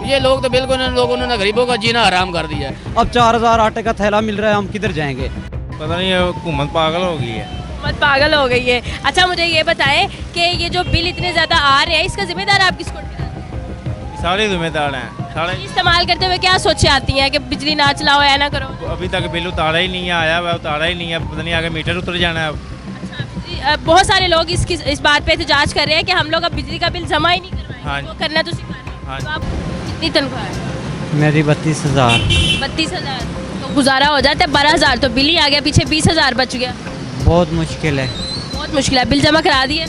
ये लोग तो बिल्कुल इन लोगों ने गरीबों का जीना हराम कर दिया है। अब 4000 आटे का थैला मिल रहा है, हम किधर जाएंगे? पता नहीं हुकूमत पागल हो गई है। हुकूमत पागल हो गई है। अच्छा मुझे ये बताएं कि ये जो बिल इतने ज़्यादा आ रहे हैं इसका जिम्मेदार आप किसको ठहराते हैं? सारे जिम्मेदार हैं सारे। इस्तेमाल करते हुए क्या सोचे आती हैं कि बिजली ना चलाओ या ना करो? अभी तक बिल उतारा ही नहीं है, आया वह उतारा ही नहीं है, पता नहीं आगे मीटर उतर जाना है अब। बहुत सारे लोग इस बात पे एहतजाज कर रहे हैं कि हम लोग अब बिजली का बिल जमा ही नहीं करवाएंगे। हाँ वो करना तो सिखा रहे हैं। हाँ। तो आप कितनी तनख्वाह है? मेरी 32,000। 32,000 तो गुजारा हो जाता है। 12,000 तो बिल ही आ गया, पीछे 20,000 बच गया। बहुत मुश्किल है। बहुत मुश्किल है। बिल जमा करा दिए?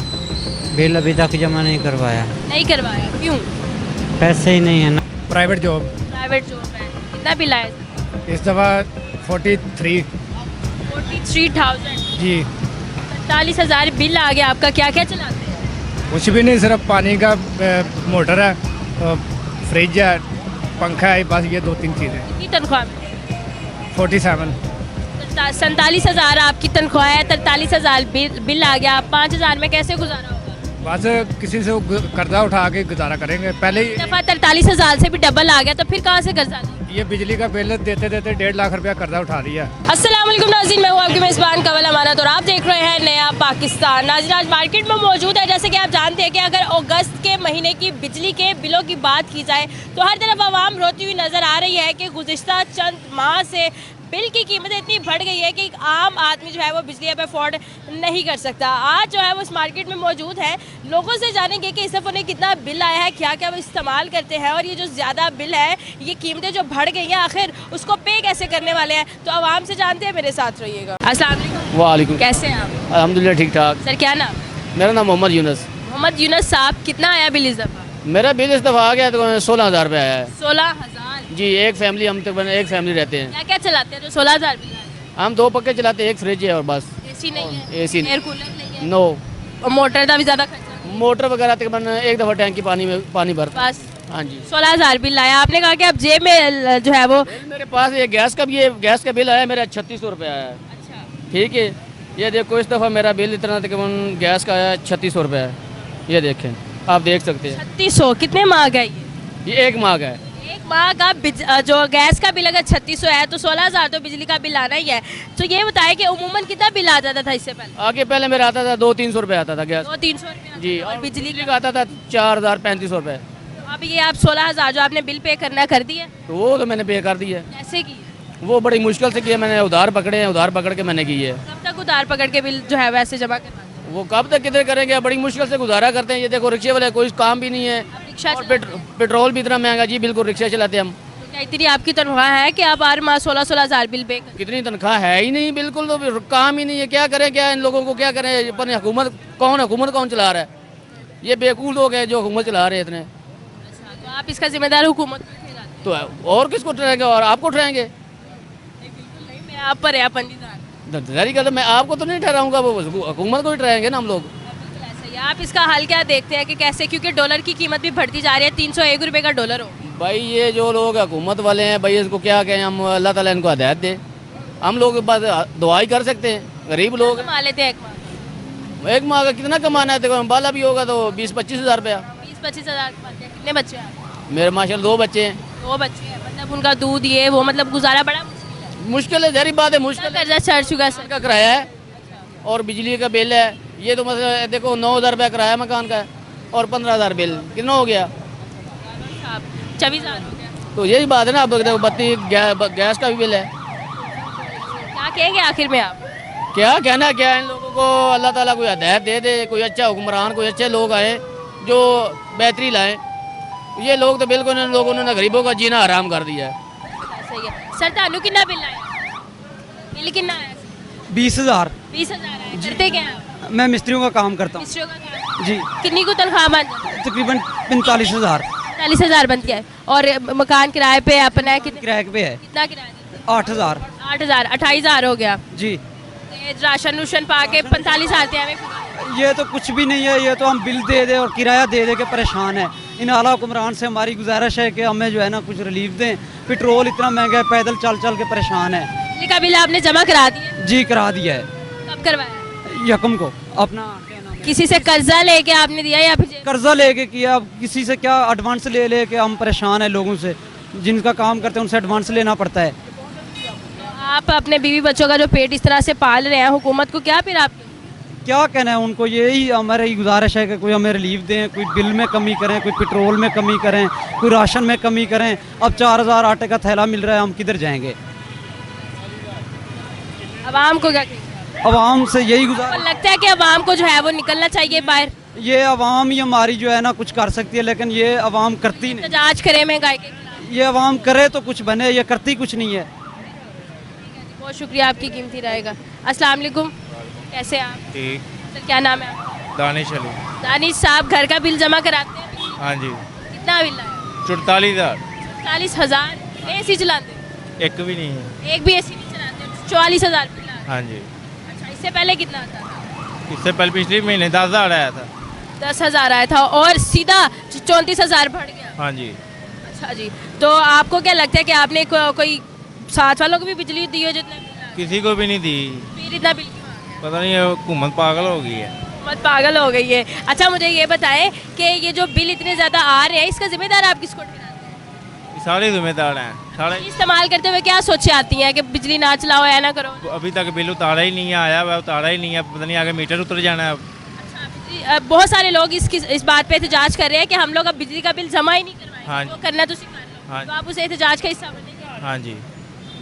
बिल अभी तक जमा नहीं करवाया, नहीं करवाया, क्यों? पैसे ही नहीं है ना। प्राइवेट जॉब प्राइवेट जॉब है। कितना बिल आया? इस दफ़ा 43। 43,000। जी 45,000 बिल आ गया आपका। क्या क्या चलाते हैं? कुछ भी नहीं, सिर्फ पानी का मोटर है, फ्रिज है, पंखा है, बस ये 2-3 चीज़ें। कितनी तनख्वाह में? 47। 47,000 आपकी तनख्वाह है, 43,000 बिल आ गया। 5,000 में कैसे गुजारा होगा? बस किसी से कर्जा उठा के गुजारा करेंगे। पहले इस दफ़ा 43,000 से भी डबल आ गया, तो फिर कहाँ से कर्जा लें? ये बिजली का बिल देते देते 1.5 लाख रुपया कर्जा उठा लिया। अस्सलाम वालेकुम नाज़रीन, मैं हूँ आपकी मेज़बान कवल अमानत और आप देख रहे हैं नया पाकिस्तान। नाज़रीन आज मार्केट में मौजूद है। जैसे कि आप जानते हैं कि अगर अगस्त के महीने की बिजली के बिलों की बात की जाए तो हर तरफ आवाम रोती हुई नज़र आ रही है कि गुज़िश्ता चंद माह से बिल की कीमतें इतनी बढ़ गई है कि एक आम आदमी जो है वो बिजली अब अफोर्ड नहीं कर सकता। आज जो है वो इस मार्केट में मौजूद है, लोगों से जानेंगे कि इस दफ़ा उन्हें कितना बिल आया है, क्या क्या वो इस्तेमाल करते हैं और ये जो ज़्यादा बिल है, ये कीमतें जो बढ़ गई हैं, आखिर उसको पे कैसे करने वाले हैं। तो आवाम से जानते हैं, मेरे साथ रहिएगा। अस्सलाम वालेकुम। वालेकुम। कैसे हैं आप? अल्हम्दुलिल्लाह ठीक ठाक। सर क्या नाम? मेरा नाम मोहम्मद यूनुस। मोहम्मद यूनुस साहब, कितना आया बिल इस दफ़ा? मेरा बिल इस दफ़ा आ गया तो 16,000 रुपये आया है 16,000। जी। एक फैमिली, हम तकरीबन एक फैमिली रहते हैं। क्या क्या चलाते हैं जो 16,000 बिल आया? हम 2 पक्के चलाते हैं, एक फ्रिज है और बस। एसी नहीं है? एसी नहीं। एयर कूलर नहीं है? नो। और मोटर का भी ज़्यादा खर्चा? मोटर वगैरह तकरीबन एक दफ़ा टैंकी पानी में पानी भरता। बस हाँ जी। 16,000 बिल आया। आपने कहा कि अब जेब में जो है वो मेरे पास ये गैस का बिल आया, मेरा 3600 रुपये आया है। अच्छा। ठीक है, ये देखो इस दफ़ा मेरा बिल इतना तकरीबन गैस का आया 3600 रुपये है। ये देखें, आप देख सकते हैं। 3600 कितने माह का ये एक माह का है। एक माह का जो गैस का बिल अगर 3600 है तो 16,000 तो बिजली का बिल आना ही है। तो ये बताए कि उमूमन कितना बिल आ जाता था इससे पहले? आगे पहले मेरा आता था 200-300 रुपये आता था गैस। 200-300 रुपये जी। और बिजली का आता था 4,000-3500 रुपये। का? अब ये आप 16,000 जो आपने बिल पे करना कर दिया? तो वो तो मैंने पे कर दी है। कैसे की? वो बड़ी मुश्किल से किया मैंने, उधार पकड़े हैं, उधार पकड़ के मैंने की है। कब तक उधार पकड़ के बिल जो है वैसे जमा करवा? वो कब तक किधर करेंगे, बड़ी मुश्किल से गुजारा करते हैं। ये देखो रिक्शे वाले, कोई काम भी नहीं है रिक्शा और पेट्रोल भी इतना महंगा। जी बिल्कुल, रिक्शा चलाते हैं हम। तो क्या इतनी आपकी तनख्वाह है कि आप हर माह 16,000 बिल पे कर? कितनी तनख्वाह है ही नहीं, बिल्कुल तो काम ही नहीं है। क्या करें, क्या इन लोगों को क्या करें? अपन हुकूमत कौन चला रहा है? ये बेवकूफ़ लोग हैं जो हुकूमत चला रहे हैं इतने। तो आप इसका जिम्मेदार हुकूमत को ठहराते तो और किसको ठहराएंगे? और आपको ठहराएंगे? नहीं, मैं आप पर है पंडित। जारी कर, मैं आपको तो नहीं ठहराऊंगा, वो हुकूमत को ही ठहराएंगे ना हम लोग। ऐसा ही। आप इसका हाल क्या देखते हैं कि कैसे, क्योंकि डॉलर की कीमत भी बढ़ती जा रही है, 301 रुपये का डॉलर हो। भाई ये जो लोग हुकूमत वाले हैं भाई, इसको क्या कहें हम? अल्लाह ताला इनको हिदायत दे। हम लोग बस दुआ ही कर सकते हैं। गरीब लोग कमा लेते हैं एक माह का कितना कमाना है? देखो बाला भी होगा तो 20-25 हज़ार रुपया। 20-25 हज़ार कमाते हैं। कितने बच्चे हैं आपके? मेरे माशाल्लाह 2 बच्चे हैं। 2 बच्चे हैं, मतलब उनका दूध ये वो, मतलब गुजारा बड़ा मुश्किल है, जारी बात है, मुश्किल है। कर्जा चढ़ चुका है। का किराया है और बिजली का बिल है। ये तो मतलब देखो 9,000 रुपया किराया मकान का है और 15,000 बिल, कितना हो गया? 24,000 हो गया। तो यही बात है ना। अब देखो बत्ती गैस का भी बिल है। क्या कहेंगे आखिर में आप? क्या कहना, क्या इन लोगों को अल्लाह ताला कोई हिदायत दे दे, कोई अच्छा हुक्मरान, कोई अच्छे लोग आए जो बेहतरी लाएं। ये लोग तो बिल्कुल इन लोगों ने गरीबों का जीना हराम कर दिया है। सही है। सर तानू कितना बिल आया? बिल कितना आया? 20,000। 20,000 आया। करते क्या हैं आप? मैं मिस्त्रियों का काम करता हूँ। मिस्त्रियों का काम? जी। कितनी को तनख्वाह बन जाती है? तकरीबन 45,000 40,000 बन गया है। और मकान किराए पे अपना है कितना? किराए पे है। कितना किराया देते हैं? 8,000। 8,000 28,000 हो गया। जी। ये राशन रूशन पा के 45 आते हैं हमें। ये तो कुछ भी नहीं है, ये तो हम बिल दे दे और किराया दे दे के परेशान है। इन आला हुक्मरान से हमारी गुजारिश है कि हमें जो है ना कुछ रिलीफ दें। पेट्रोल इतना महंगा है, पैदल चल चल के परेशान है। बिजली का बिल आपने जमा करा दिया? जी करा दिया है। कब करवाया? यकम को अपना क्या नाम किसी से कर्जा लेके आपने दिया या फिर कर्जा लेके किया, अब किसी से क्या एडवांस ले लेके हम परेशान हैं लोगों से, जिनका काम करते हैं उनसे एडवांस लेना पड़ता है। आप अपने बीवी बच्चों का जो पेट इस तरह से पाल रहे हैं, हुकूमत को क्या फिर आप क्या कहना है उनको, यही हमारी गुजारिश है कि कोई हमें रिलीफ दें, कोई बिल में कमी करें, कोई पेट्रोल में कमी करें, कोई राशन में कमी करें। अब 4000 आटे का थैला मिल रहा है, हम किधर जाएंगे? आवाम को क्या अवाम से यही गुजार, आपको लगता है कि आवाम को जो है वो निकलना चाहिए बाहर, ये अवाम ही हमारी जो है ना कुछ कर सकती है, लेकिन ये अवाम करती नहीं। जांच करे महंगाई के खिलाफ? ये अवाम करे तो कुछ बने, ये करती कुछ नहीं है। बहुत शुक्रिया, आपकी कीमती रहेगा। अस्सलाम वालेकुम, कैसे हैं आप? ठीक। सर क्या नाम है आपका? दानिश अली। दानिश साहब, घर का बिल जमा कराते हैं? हाँ जी। कितना बिल आया? 44,000। 44,000। AC चलाते हैं? एक भी नहीं है। एक भी AC नहीं चलाते? 44,000 बिल आया। हाँ जी। अच्छा, इससे पहले कितना आता था? इससे पहले पिछले महीने 10,000 आया था। 10,000 आया था और सीधा 34,000 बढ़ गया। हाँ जी। अच्छा जी, तो आपको क्या लगता है कि आपने कोई साथ वालों को भी बिजली दी हो जितने बिल आए? किसी को भी नहीं दी। फिर इतना बिल क्यों आ गया? पता नहीं ये हुकूमत पागल हो गई है। हुकूमत पागल हो गई है। अच्छा, मुझे ये बताएं कि ये जो बिल इतने ज़्यादा आ रहे हैं, इसका जिम्मेदार आप किसको ठहराते हैं? ये सारे जिम्मेदार हैं सारे। इस्तेमाल करते हुए क्या सोचे आती हैं कि बिजली ना चलाओ, या ना करो? अभी तक बिल उतारा ही नहीं है, आया वह उतारा ही नहीं है, पता नहीं आगे मीटर उतर जाना है अब। अच्छा, बहुत सारे लोग इस बात पे एहतजाज कर रहे हैं कि हम लोग अब बिजली का बिल जमा ही नहीं करवाएंगे। हाँ तो जी। करना तो सिखा लो। हाँ तो आप उसे एहतजाज का हिस्सा बनेंगे? हाँ जी।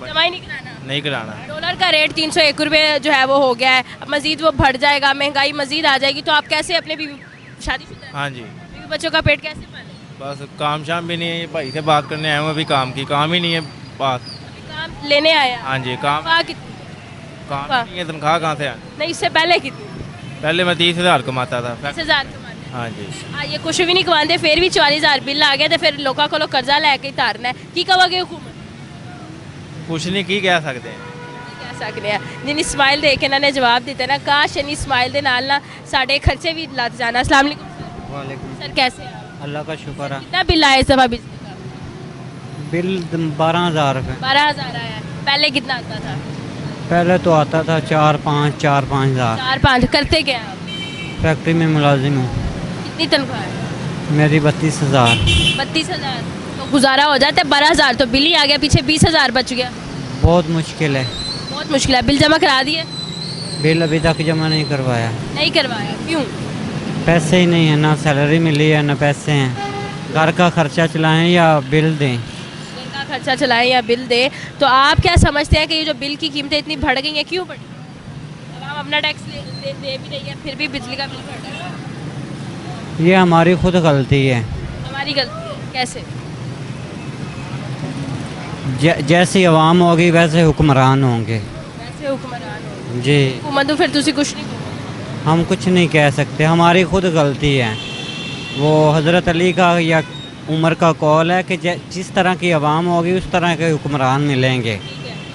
जमा ही नहीं कराना? नहीं कराना। डॉलर का रेट 301 रुपये जो है वो हो गया है, अब मजीद वो बढ़ जाएगा, महंगाई मजीद आ जाएगी, तो आप कैसे अपने शादीशुदा हैं? हाँ जी। बीवी बच्चों का पेट कैसे पालें? बस काम शाम भी नहीं है, भाई से बात करने आया हूँ, अभी काम की काम ही नहीं है बात। अभी काम लेने आया? हाँ जी। काम तनख्वाह कितनी? काम ही नहीं है, तनख्वाह कहाँ से है? नहीं, इससे पहले कितनी? पहले मैं 30,000 कमाता था। 30,000 कमाते? हाँ जी। ये कुछ भी नहीं कमाते, फिर भी 44,000 बिल आ गया, तो फिर लोगों को कर्जा लेके तारना है की कहोगे हुकूमत? कुछ नहीं की कह सकते हैं। ਕਹਿ ਸਕਦੇ ਆ ਜਿਨ ਇਸਮਾइल ਦੇ ਕੇ ਇਹਨਾਂ ਨੇ ਜਵਾਬ ਦਿੱਤਾ ਨਾ, ਕਾਸ਼ ਇਨ ਇਸਮਾइल ਦੇ ਨਾਲ ਨਾ ਸਾਡੇ ਖਰਚੇ ਵੀ ਲੱਗ ਜਾਣਾ। अस्सलाम वालेकुम सर। वालेकुम सर कैसे हैं आप? अल्लाह का शुक्र है। कितना बिल आया इस दफा बिजली का? बिल 12,000 रुपये। 12,000 आया है। पहले कितना आता था? पहले तो आता था 4-5 हज़ार। 4-5। करते क्या हैं आप? फैक्ट्री में मुलाजिम हूँ। कितनी तनख्वाह है? मेरी 32,000। 32,000 तो गुजारा हो जाता है। 12,000 तो बिल ही आ गया, पीछे 20,000 बच गया। बहुत मुश्किल है। बहुत मुश्किल है। बिल जमा करा दिए? बिल अभी तक जमा नहीं करवाया। नहीं करवाया, क्यों? पैसे ही नहीं है, ना सैलरी मिली है ना पैसे हैं। घर का खर्चा चलाएं या बिल दें। घर का खर्चा चलाएं या बिल दे, तो आप क्या समझते हैं कि ये जो बिल की कीमतें इतनी बढ़ गई हैं, क्यों बढ़ी? अब हम अपना टैक्स दे भी रही है, फिर भी बिजली का बिल बढ़ रहा है। ये हमारी खुद गलती है। हमारी गलती है? कैसे? जैसी आवाम होगी वैसे हुक्मरान होंगे। वैसे हुक्मरान हो जी, हुकूमत, तो फिर तुसी कुछ नहीं कहो। हम कुछ नहीं कह सकते, हमारी खुद गलती है। वो हज़रत अली का या उमर का कौल है कि जिस तरह की आवाम होगी उस तरह के हुक्मरान मिलेंगे।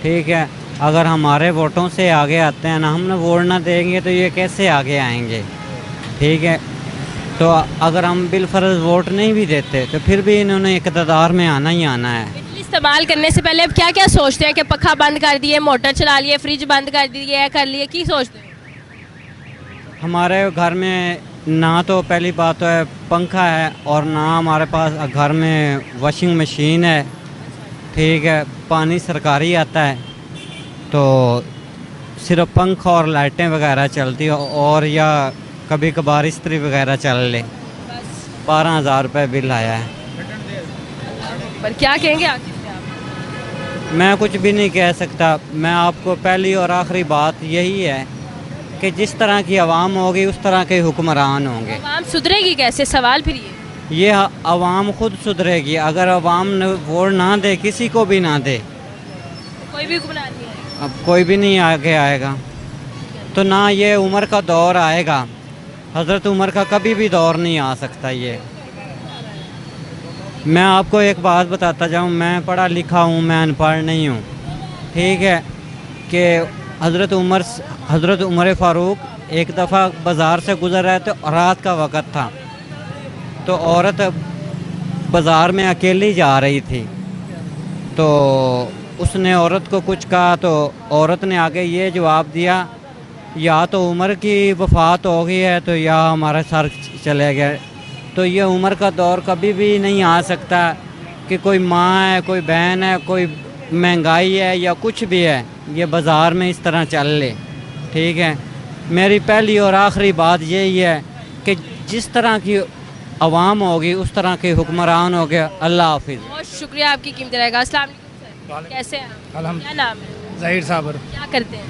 ठीक है, अगर हमारे वोटों से आगे आते हैं ना, हमने वोट ना देंगे तो ये कैसे आगे आएंगे? ठीक है, तो अगर हम बिलफर्ज वोट नहीं भी देते तो फिर भी इन्होंने इक़्तिदार में आना ही आना है। बिजली इस्तेमाल करने से पहले अब क्या क्या सोचते हैं कि पखा बंद कर दिए, मोटर चला लिए, फ्रिज बंद कर दिए, कर लिए, की सोचते हैं? हमारे घर में ना तो पहली बात तो है पंखा है और ना हमारे पास घर में वॉशिंग मशीन है। ठीक है, पानी सरकारी आता है, तो सिर्फ पंखा और लाइटें वगैरह चलती हो, और या कभी कभार इस्त्री वगैरह चल ले। 12,000 रुपये बिल आया है। पर क्या कहेंगे आखिर में आप? मैं कुछ भी नहीं कह सकता। मैं आपको पहली और आखिरी बात यही है कि जिस तरह की आवाम होगी उस तरह के हुक्मरान होंगे। आवाम सुधरेगी कैसे? सवाल फिर ये। ये आवाम खुद सुधरेगी अगर आवाम ने वोट ना दे, किसी को भी ना दे, कोई भी हुक्मरान नहीं आएगा। अब कोई भी नहीं आगे आएगा, तो ना ये उमर का दौर आएगा। हज़रत उमर का कभी भी दौर नहीं आ सकता। ये मैं आपको एक बात बताता जाऊँ, मैं पढ़ा लिखा हूँ, मैं अनपढ़ नहीं हूँ। ठीक है, कि हज़रत उमर फ़ारूक एक दफ़ा बाज़ार से गुज़र रहे थे, रात का वक़्त था, तो औरत बाज़ार में अकेली जा रही थी, तो उसने औरत को कुछ कहा, तो औरत ने आगे ये जवाब दिया या तो उम्र की वफात हो गई है तो या हमारा सर चले गया। तो ये उम्र का दौर कभी भी नहीं आ सकता कि कोई माँ है, कोई बहन है, कोई महंगाई है या कुछ भी है, ये बाज़ार में इस तरह चल ले। ठीक है, मेरी पहली और आखिरी बात यही है कि जिस तरह की आवाम होगी उस तरह के हुक्मरान हो गया। अल्लाह हाफिज़। बहुत शुक्रिया आपकी कीमती रहेगा। अस्सलाम वालेकुम सर, कैसे हैं आप? अलहम्द क्या नाम है? ज़हीर साबर, क्या करते हैं?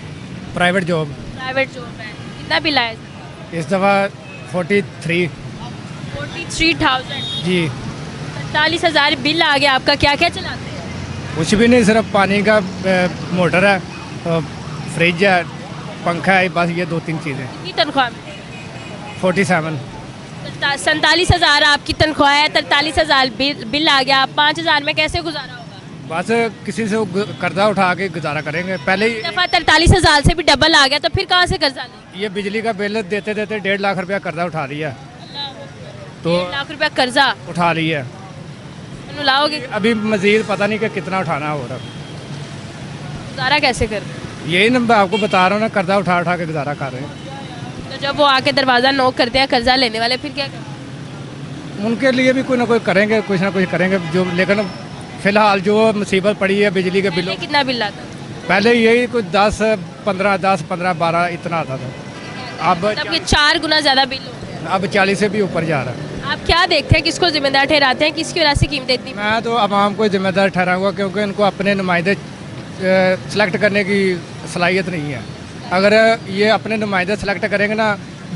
Private job. प्राइवेट जॉब है। कितना बिल आया? इस दफ़ा 43। 43,000। जी, 45,000 बिल आ गया आपका। क्या क्या चलाते हैं? कुछ भी नहीं, सिर्फ पानी का मोटर है, फ्रिज है, पंखा है, बस ये 2-3 चीज़ें। कितनी तनख्वाह में? 47। 47,000 आपकी तनख्वाह है, 43,000 बिल आ गया। 5,000 में कैसे गुजारा होगा? बस किसी से कर्जा उठा के गुजारा करेंगे। पहले ही दफ़ा 43,000 से भी डबल आ गया तो फिर कहाँ से कर्जा लेंगे? ये बिजली का बिल देते देते 1.5 लाख रुपया कर्जा उठा लिया, तो 1 लाख रुपया कर्जा उठा लिया। लाओगे? अभी मजीद पता नहीं कि कितना उठाना हो रहा। गुजारा कैसे कर? यही ना मैं आपको बता रहा हूँ ना, कर्जा उठा उठा के गुजारा कर रहे हैं। तो जब वो आके दरवाज़ा नॉक करते हैं कर्जा लेने वाले, फिर क्या करें? उनके लिए भी कोई ना कोई करेंगे, कुछ ना कुछ करेंगे जो। लेकिन फ़िलहाल जो मुसीबत पड़ी है बिजली के बिलों, कितना बिल आता? पहले यही कुछ 10-15, 12 इतना आता था। अब मतलब ये 4 गुना ज़्यादा बिल हो गया। 40 से भी ऊपर जा रहा है। आप क्या देखते हैं, किसको जिम्मेदार ठहराते हैं, किसकी वजह से कीमतें इतनी? मैं तो आवाम को जिम्मेदार ठहराऊंगा, क्योंकि इनको अपने नुमाइंदे सेलेक्ट करने की सलाहियत नहीं है। अगर ये अपने नुमाइंदे सेलेक्ट करेंगे ना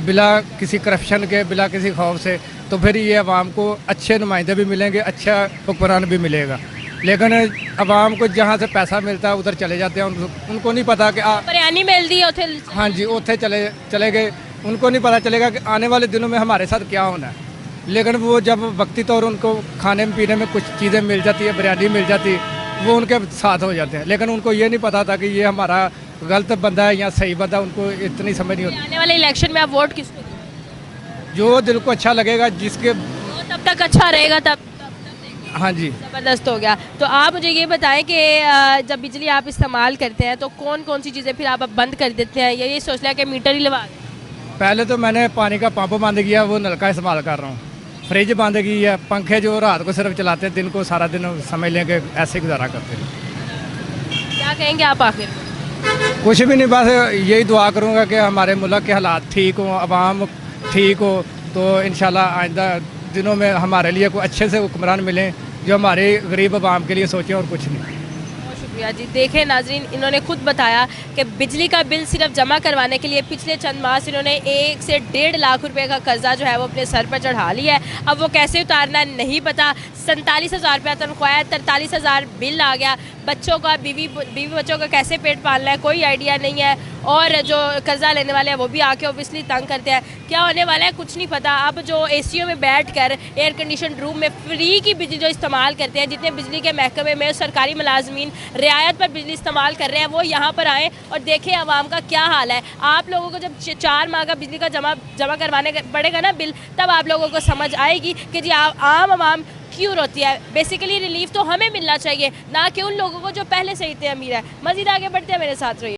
बिला किसी करप्शन के, बिला किसी खौफ से, तो फिर ये आवाम को अच्छे नुमाइंदे भी मिलेंगे, अच्छा हुक्मरान भी मिलेगा। लेकिन आवाम को जहाँ से पैसा मिलता है उधर चले जाते हैं। उनको नहीं पता कि बरियानी मिल दी उथे। हाँ जी, उथे चले गए। उनको नहीं पता चलेगा कि आने वाले दिनों में हमारे साथ क्या होना है। लेकिन वो जब वक्ती तौर उनको खाने में पीने में कुछ चीज़ें मिल जाती है, बिरयानी मिल जाती है, वो उनके साथ हो जाते हैं। लेकिन उनको ये नहीं पता था कि ये हमारा गलत बंदा है या सही बंदा, उनको इतनी समझ नहीं होती। आने वाले इलेक्शन में आप वोट किसको देंगे? जो दिल को अच्छा लगेगा, जिसके वो तब तक अच्छा रहेगा, तब हाँ जी। ज़बरदस्त हो गया। तो आप मुझे ये बताएं कि जब बिजली आप इस्तेमाल करते हैं तो कौन कौन सी चीज़ें फिर आप बंद कर देते हैं, या ये सोच लिया कि मीटर ही लगा दें? पहले तो मैंने पानी का पंप बंद किया, वो नलका इस्तेमाल कर रहा हूँ। फ्रिज बंद की है। पंखे जो रात को सिर्फ चलाते हैं, दिन को सारा दिन समझ लें कि ऐसे गुजारा करते हैं। क्या कहेंगे आप आखिर में? कुछ भी नहीं, बस यही दुआ करूँगा कि हमारे मुल्क के हालात ठीक हों, आवाम ठीक हो, तो इंशाल्लाह आइंदा दिनों में हमारे लिए कोई अच्छे से हुक्मरान मिलें जो हमारे गरीब आवाम के लिए सोचें, और कुछ नहीं। बहुत शुक्रिया जी। देखें नाजरीन, इन्होंने खुद बताया कि बिजली का बिल सिर्फ जमा करवाने के लिए पिछले चंद माह से इन्होंने 1 से 1.5 लाख रुपए का कर्जा जो है वो अपने सर पर चढ़ा लिया है। अब वो कैसे उतारना है नहीं पता। 47,000 रुपया तनख्वाह है, 43,000 बिल आ गया। बच्चों का, बीवी बच्चों का कैसे पेट पालना है कोई आइडिया नहीं है। और जो कर्जा लेने वाले हैं वो भी आके ऑब्वियसली तंग करते हैं। क्या होने वाला है कुछ नहीं पता। अब जो एसीओ में बैठ कर एयर कंडीशन रूम में फ्री की बिजली जो इस्तेमाल करते हैं, जितने बिजली के महकमे में सरकारी मुलाजमीन रियायत पर बिजली इस्तेमाल कर रहे हैं, वो यहाँ पर आएँ और देखें आवाम का क्या हाल है। आप लोगों को जब 4 माह का बिजली का जमा करवाने पड़ेगा ना बिल, तब आप लोगों को समझ आएगी कि जी आम आवाम क्यों रोती है। बेसिकली रिलीफ तो हमें मिलना चाहिए, ना कि उन लोगों को जो पहले से इतने अमीर है। मज़ीद आगे बढ़ते हैं, मेरे साथ रहिए।